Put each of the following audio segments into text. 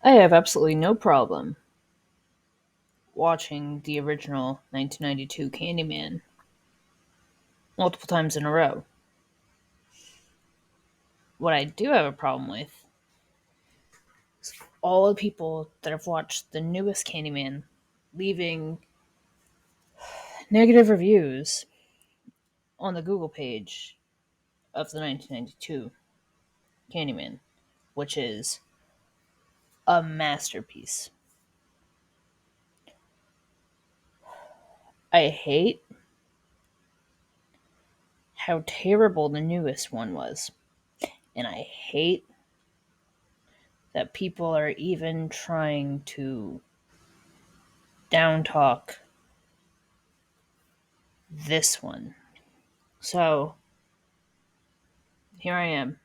I have absolutely no problem watching the original 1992 Candyman multiple times in a row. What I do have a problem with is all the people that have watched the newest Candyman leaving negative reviews on the Google page of the 1992 Candyman, which is a masterpiece. I hate how terrible the newest one was, and I hate that people are even trying to down talk this one. So here I am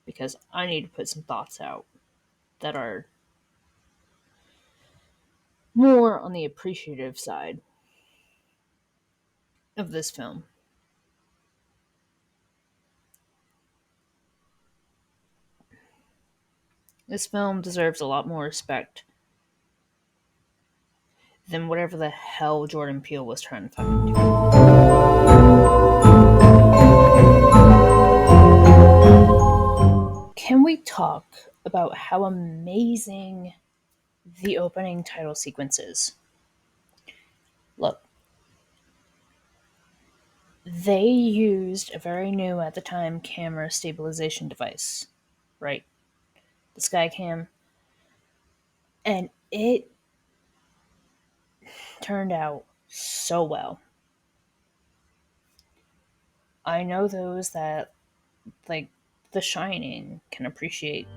because I need to put some thoughts out that are more on the appreciative side of this film. This film deserves a lot more respect than whatever the hell Jordan Peele was trying to fucking do. Can we talk about how amazing the opening title sequence is? Look, they used a very new at the time camera stabilization device, right? The Skycam, and it turned out so well. I know those that like The Shining can appreciate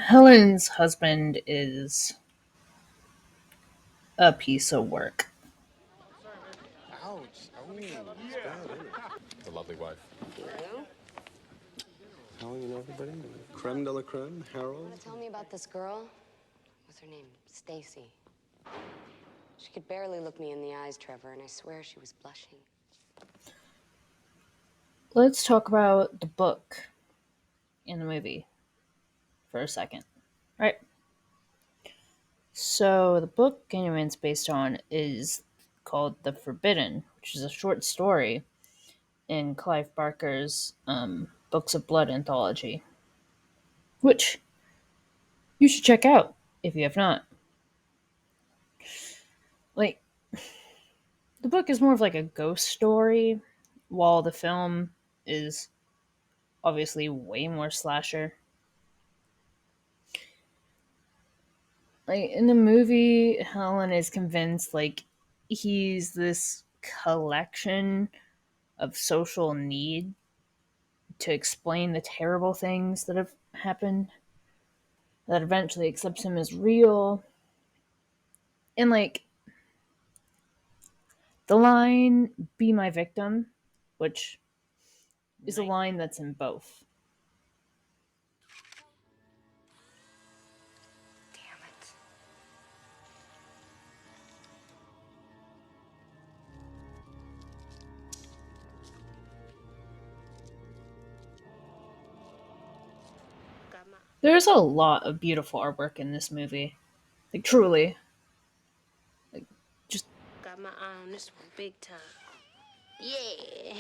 Helen's husband is a piece of work. Ouch. Oh, it's bad, isn't it? It's a lovely wife. You? How you know everybody? Creme de la creme, Harold. Want to tell me about this girl? What's her name? Stacy. She could barely look me in the eyes, Trevor, and I swear she was blushing. Let's talk about the book in the movie for a second. Right. So the book Candyman's based on is called The Forbidden, which is a short story in Clive Barker's Books of Blood anthology, which you should check out if you have not. Like, the book is more of like a ghost story, while the film is obviously way more slasher. Like in the movie, Helen is convinced like he's this collection of social need to explain the terrible things that have happened that eventually accepts him as real. And like the line "Be my victim," which is a line that's in both. Damn it. There's a lot of beautiful artwork in this movie. Like truly. Like just Got my eye on this one big time. Yeah.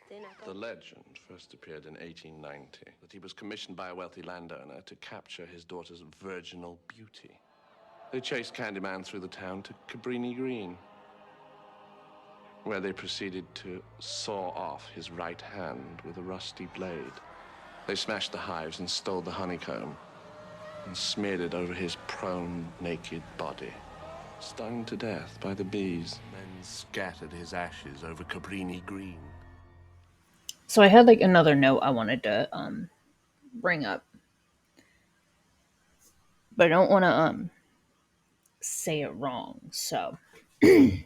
Then I The go. legend first appeared in 1890, that he was commissioned by a wealthy landowner to capture his daughter's virginal beauty. They chased Candyman through the town to Cabrini Green, where they proceeded to saw off his right hand with a rusty blade. They smashed the hives and stole the honeycomb and smeared it over his prone, naked body. Stung to death by the bees, men scattered his ashes over Cabrini Green. so I had like another note I wanted to bring up. But I don't want to say it wrong. So the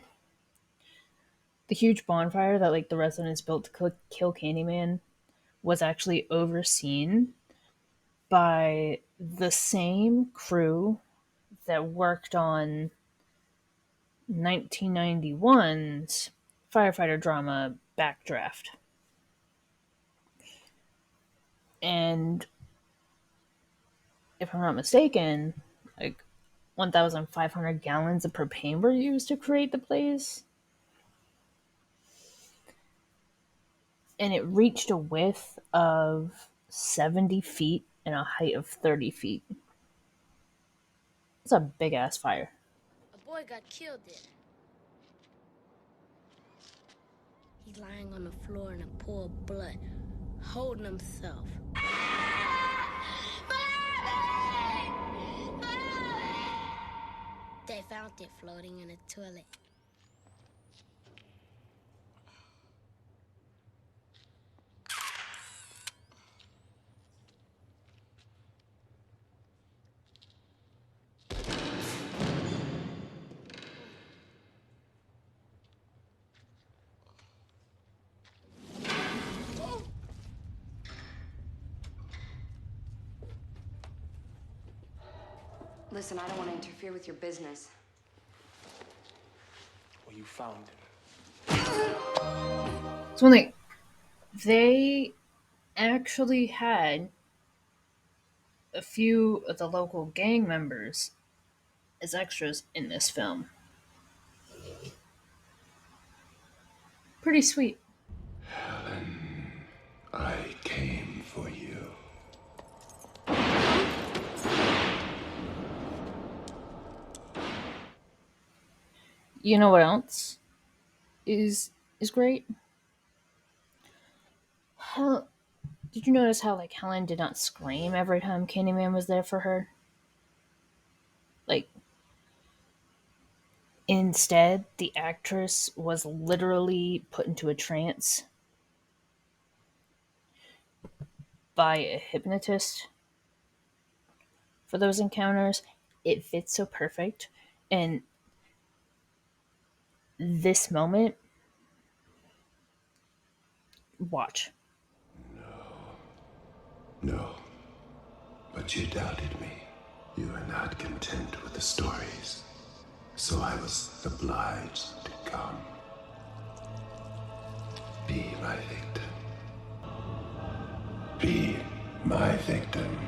huge bonfire that like the residents built to kill Candyman was actually overseen by the same crew that worked on 1991's firefighter drama Backdraft. And if I'm not mistaken, like 1,500 gallons of propane were used to create the plays. And it reached a width of 70 feet and a height of 30 feet. It's a big ass fire. A boy got killed there. He's lying on the floor in a pool of blood, holding himself. They found it floating in a toilet. Listen, I don't want to interfere with your business. Well, you found him. So, like, they actually had a few of the local gang members as extras in this film. Pretty sweet. I came for you. You know what else is great? How did you notice how like Helen did not scream every time Candyman was there for her? Like instead, the actress was literally put into a trance by a hypnotist for those encounters. It fits so perfect. And this moment, watch. No, but you doubted me. You were not content with the stories, so I was obliged to come. Be my victim. Be my victim.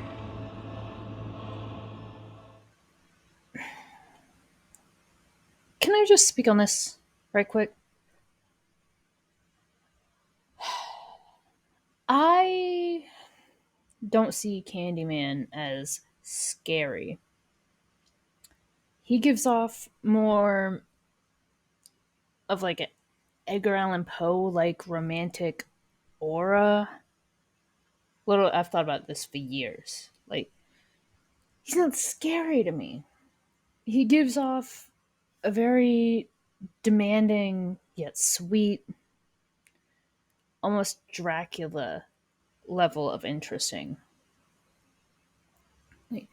Can I just speak on this right quick? I don't see Candyman as scary. He gives off more of like an Edgar Allan Poe like romantic aura. Little I've thought about this for years. Like he's not scary to me. He gives off a very demanding yet sweet, almost Dracula level of interesting. Like,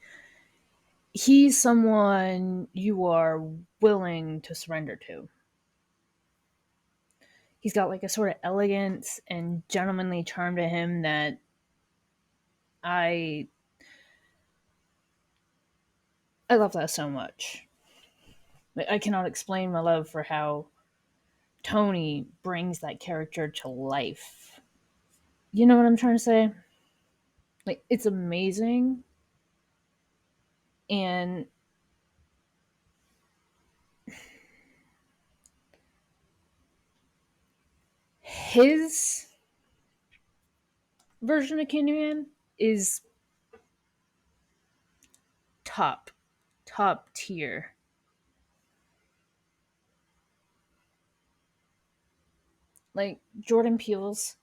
he's someone you are willing to surrender to. He's got like a sort of elegance and gentlemanly charm to him that I I love that so much. I cannot explain my love for how Tony brings that character to life. You know what I'm trying to say? Like it's amazing, and his version of Candyman is top top tier. Like Jordan Peele's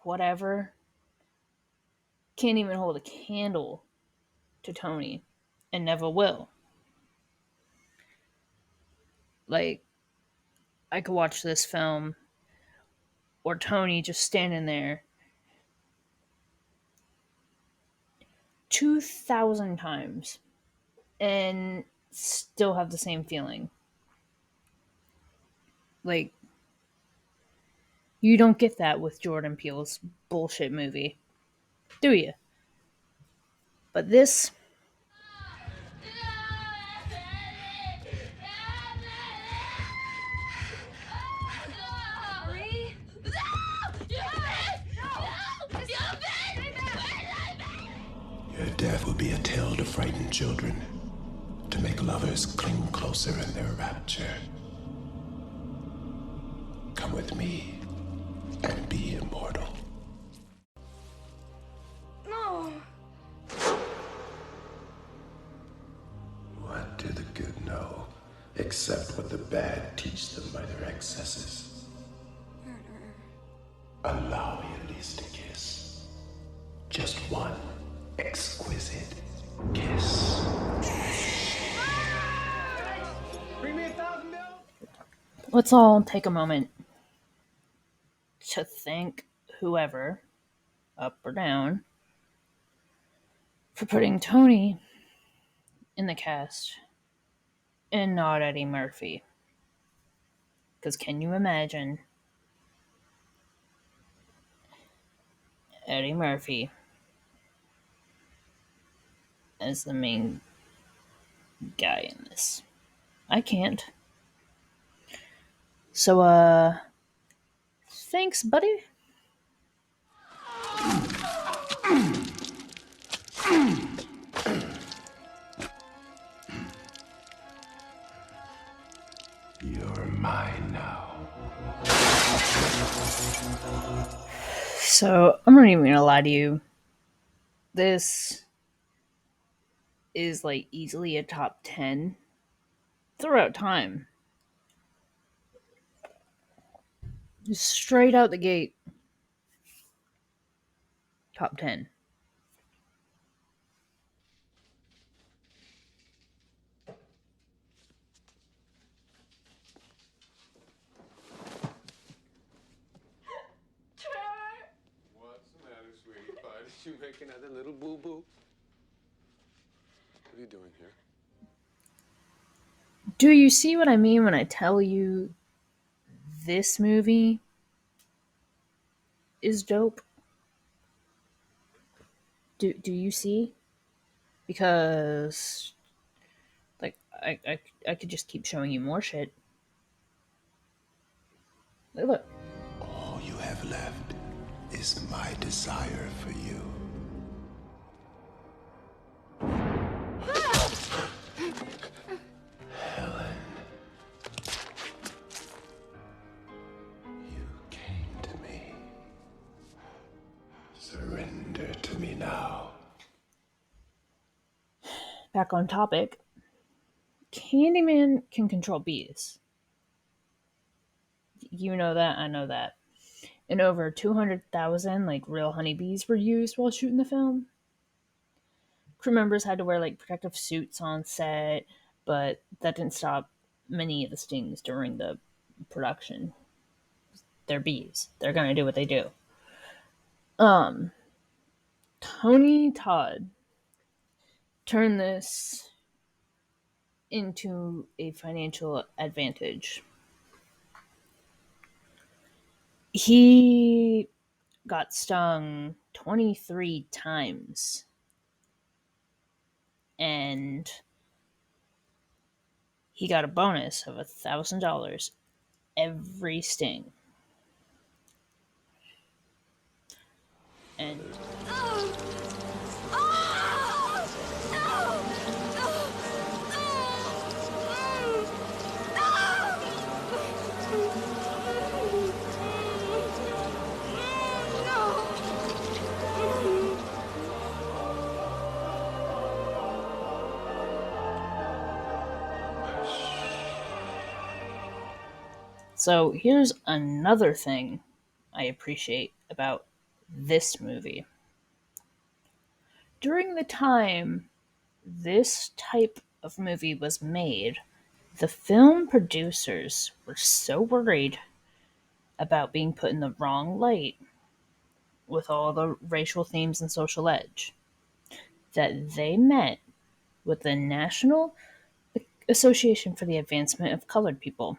whatever can't even hold a candle to Tony and never will. Like I could watch this film or Tony just standing there 2,000 times and still have the same feeling. Like you don't get that with Jordan Peele's bullshit movie, do you? But this, Marie? Your death will be a tale to frighten children, to make lovers cling closer in their rapture. Come with me and be immortal. No. What do the good know, except what the bad teach them by their excesses? Allow me at least to kiss. Just one exquisite kiss. let's all take a moment to thank whoever, up or down, for putting Tony in the cast and not Eddie Murphy. Because can you imagine Eddie Murphy as the main guy in this? I can't. So, thanks, buddy. You're mine now. So, I'm not even gonna lie to you. This is like easily a top 10 throughout time. Just straight out the gate. Top 10. What's the matter, sweetie pie? Did you make another little boo-boo? What are you doing here? Do you see what I mean when I tell you this movie is dope? Do you see? Because like I could just keep showing you more shit. Look. All you have left is my desire for you. Helen. You came to me. Surrender to me now. Back on topic. Candyman can control bees. You know that, I know that. And over 200,000 like real honeybees were used while shooting the film. Crew members had to wear like protective suits on set, but that didn't stop many of the stings during the production. They're bees. They're gonna do what they do. Um, Tony Todd turned this into a financial advantage. He got stung 23 times and he got a bonus of $1,000 every sting. And so here's another thing I appreciate about this movie. During the time this type of movie was made, the film producers were so worried about being put in the wrong light with all the racial themes and social edge that they met with the National Association for the Advancement of Colored People,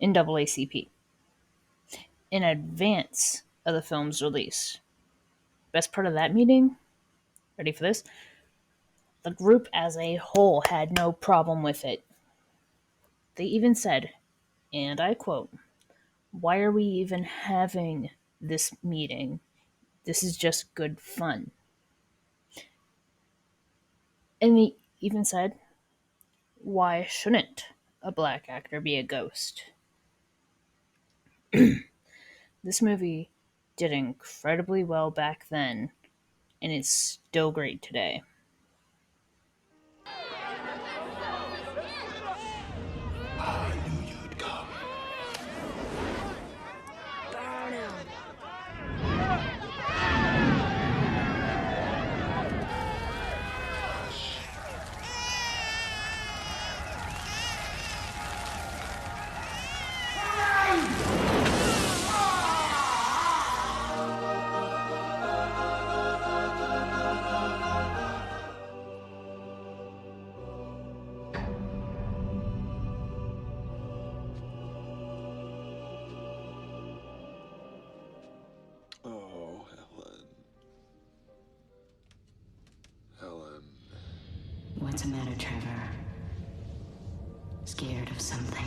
NAACP, in advance of the film's release. Best part of that meeting? Ready for this? The group as a whole had no problem with it. They even said, and I quote, "Why are we even having this meeting? This is just good fun." And they even said, "Why shouldn't a black actor be a ghost?" This movie did incredibly well back then, and it's still great today. I knew you'd come. Burn him. Oh, Helen. Helen. What's the matter, Trevor? Scared of something?